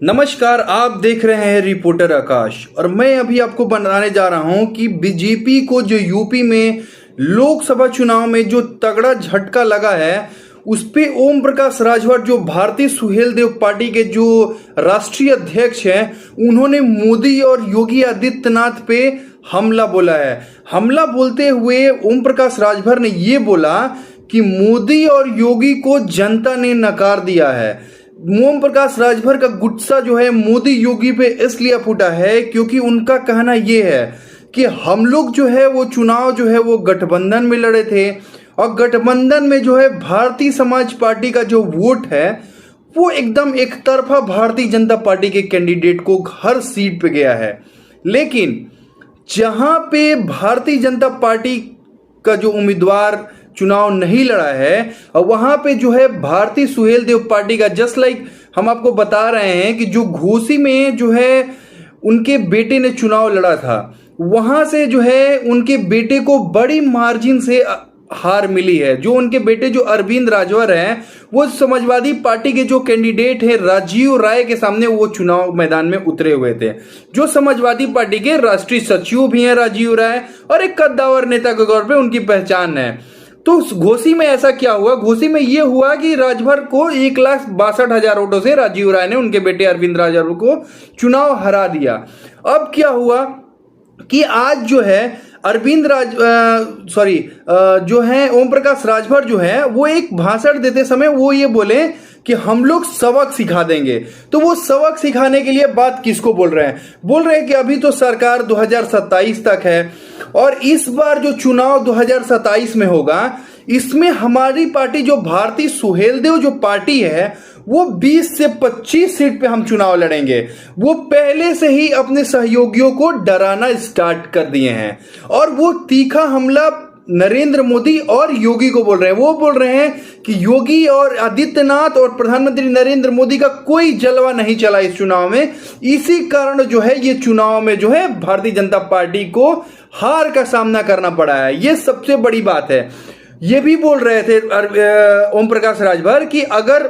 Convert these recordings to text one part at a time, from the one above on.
नमस्कार, आप देख रहे हैं रिपोर्टर आकाश और मैं अभी आपको बताने जा रहा हूं कि बीजेपी को जो यूपी में लोकसभा चुनाव में जो तगड़ा झटका लगा है उस पे ओम प्रकाश राजभर जो भारतीय सुहेलदेव पार्टी के जो राष्ट्रीय अध्यक्ष हैं उन्होंने मोदी और योगी आदित्यनाथ पे हमला बोला है। हमला बोलते हुए ओम प्रकाश राजभर ने ये बोला कि मोदी और योगी को जनता ने नकार दिया है। ओम प्रकाश राजभर का गुस्सा जो है मोदी योगी पे इसलिए फूटा है क्योंकि उनका कहना यह है कि हम लोग जो है वो चुनाव जो है वो गठबंधन में लड़े थे और गठबंधन में जो है भारतीय समाज पार्टी का जो वोट है वो एकदम एक तरफा भारतीय जनता पार्टी के कैंडिडेट को हर सीट पे गया है। लेकिन जहां पे भारतीय जनता पार्टी का जो उम्मीदवार चुनाव नहीं लड़ा है और वहां पे जो है भारतीय सुहेलदेव पार्टी का जस्ट लाइक हम आपको बता रहे हैं कि जो घोसी में जो है उनके बेटे ने चुनाव लड़ा था, वहां से जो है उनके बेटे को बड़ी मार्जिन से हार मिली है। जो उनके बेटे जो अरविंद राजभर हैं वो समाजवादी पार्टी के जो कैंडिडेट है राजीव राय के सामने वो चुनाव मैदान में उतरे हुए थे। जो समाजवादी पार्टी के राष्ट्रीय सचिव भी हैं राजीव राय और एक कद्दावर नेता के तौर पे उनकी पहचान है। तो घोसी में ऐसा क्या हुआ? घोसी में यह हुआ कि राजभर को 1,62,000 वोटों से राजीव राय ने उनके बेटे अरविंद राजभर को चुनाव हरा दिया। अब क्या हुआ कि आज जो है जो है ओम प्रकाश राजभर जो है वो एक भाषण देते समय वो ये बोले कि हम लोग सबक सिखा देंगे। तो वो सबक सिखाने के लिए बात किसको बोल रहे हैं? बोल रहे हैं कि अभी तो सरकार 2027 तक है और इस बार जो चुनाव 2027 में होगा इसमें हमारी पार्टी जो भारतीय सुहेलदेव जो पार्टी है वो 20 से 25 सीट पे हम चुनाव लड़ेंगे। वो पहले से ही अपने सहयोगियों को डराना स्टार्ट कर दिए हैं और वो तीखा हमला नरेंद्र मोदी और योगी को बोल रहे हैं। वो बोल रहे हैं कि योगी और आदित्यनाथ और प्रधानमंत्री नरेंद्र मोदी का कोई जलवा नहीं चला इस चुनाव में। इसी कारण जो है ये चुनाव में जो है भारतीय जनता पार्टी को हार का सामना करना पड़ा है। ये सबसे बड़ी बात है। ये भी बोल रहे थे ओम प्रकाश राजभर कि अगर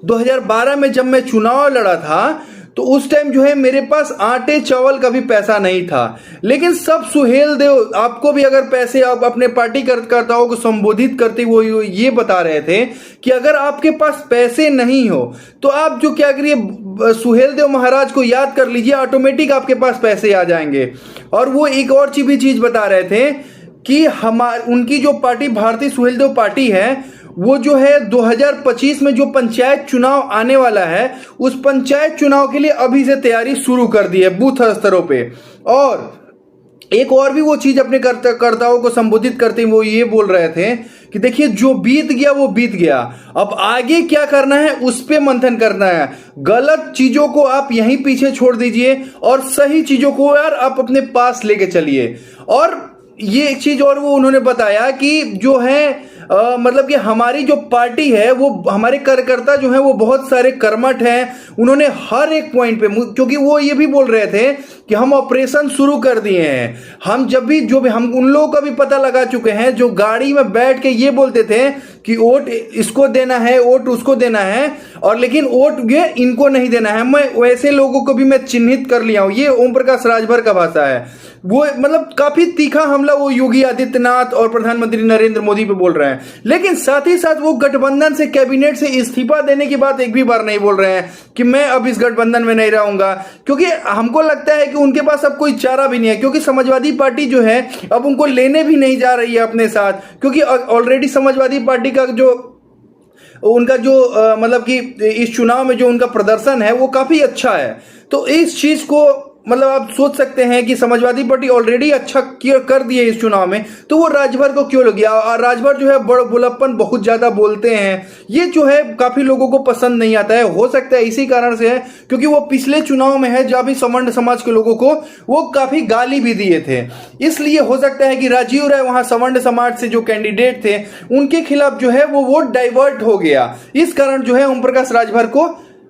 2012 में जब मैं चुनाव लड़ा था तो उस टाइम जो है मेरे पास आटे चावल का भी पैसा नहीं था, लेकिन सब सुहेलदेव आपको भी अगर पैसे आप अपने पार्टी कार्यकर्ताओं को संबोधित करते वो ये बता रहे थे कि अगर आपके पास पैसे नहीं हो तो आप जो क्या करिए सुहेलदेव महाराज को याद कर लीजिए, ऑटोमेटिक आपके पास पैसे आ जाएंगे। और वो एक और चीज बता रहे थे कि उनकी जो पार्टी भारतीय सुहेलदेव पार्टी है वो जो है 2025 में जो पंचायत चुनाव आने वाला है उस पंचायत चुनाव के लिए अभी से तैयारी शुरू कर दी है बूथ स्तरों पे। और एक और भी वो चीज अपने कर्ताओं को संबोधित करते वो ये बोल रहे थे कि देखिए जो बीत गया वो बीत गया, अब आगे क्या करना है उस पे मंथन करना है। गलत चीजों को आप यहीं पीछे छोड़ दीजिए और सही चीजों को यार आप अपने पास लेके चलिए। और ये एक चीज और वो उन्होंने बताया कि जो है मतलब कि हमारी जो पार्टी है वो हमारे कार्यकर्ता जो है वो बहुत सारे कर्मठ हैं। उन्होंने हर एक पॉइंट पे, क्योंकि वो ये भी बोल रहे थे कि हम ऑपरेशन शुरू कर दिए हैं। हम जब भी जो भी हम उन लोगों का भी पता लगा चुके हैं जो गाड़ी में बैठ के ये बोलते थे कि वोट इसको देना है वोट उसको देना है और लेकिन वोट ये इनको नहीं देना है। मैं वैसे लोगों को भी मैं चिन्हित कर लिया हूं। ये ओम प्रकाश राजभर का भाषा है। वो मतलब काफी तीखा हमला वो योगी आदित्यनाथ और प्रधानमंत्री नरेंद्र मोदी पे बोल रहे हैं, लेकिन साथ ही साथ वो गठबंधन से कैबिनेट से इस्तीफा देने की बात एक भी बार नहीं बोल रहे हैं कि मैं अब इस गठबंधन में नहीं रहूंगा। क्योंकि हमको लगता है कि उनके पास अब कोई चारा भी नहीं है, क्योंकि समाजवादी पार्टी जो है अब उनको लेने भी नहीं जा रही है अपने साथ, क्योंकि ऑलरेडी समाजवादी पार्टी का जो उनका जो मतलब कि इस चुनाव में जो उनका प्रदर्शन है वो काफी अच्छा है। तो इस चीज को मतलब आप सोच सकते हैं कि समाजवादी पार्टी ऑलरेडी अच्छा कर दिए इस चुनाव में, तो वो राजभर को क्यों लग गया। और राजभर जो है बड़ बुलप्पन बहुत ज्यादा बोलते हैं, ये जो है काफी लोगों को पसंद नहीं आता है। हो सकता है इसी कारण से है क्योंकि वो पिछले चुनाव में है जहां भी सवर्ण समाज के लोगों को वो काफी गाली भी दिए थे, इसलिए हो सकता है कि राजीव राय वहां सवर्ण समाज से जो कैंडिडेट थे उनके खिलाफ जो है वो वोट डाइवर्ट हो गया। इस कारण जो है ओम प्रकाश राजभर को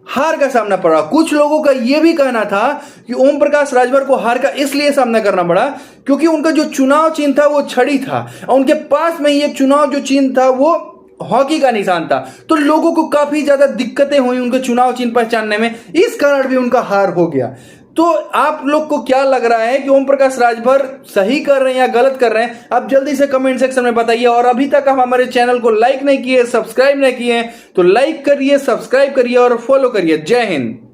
हार का सामना पड़ा। कुछ लोगों का यह भी कहना था कि ओम प्रकाश राजभर को हार का इसलिए सामना करना पड़ा क्योंकि उनका जो चुनाव चिन्ह था वो छड़ी था और उनके पास में ही एक चुनाव जो चिन्ह था वो हॉकी का निशान था। तो लोगों को काफी ज्यादा दिक्कतें हुई उनके चुनाव चिन्ह पहचानने में, इस कारण भी उनका हार हो गया। तो आप लोग को क्या लग रहा है कि ओम प्रकाश राजभर सही कर रहे हैं या गलत कर रहे हैं? आप जल्दी से कमेंट सेक्शन में बताइए। और अभी तक आप हमारे चैनल को लाइक नहीं किए, सब्सक्राइब नहीं किए, तो लाइक करिए, सब्सक्राइब करिए और फॉलो करिए। जय हिंद।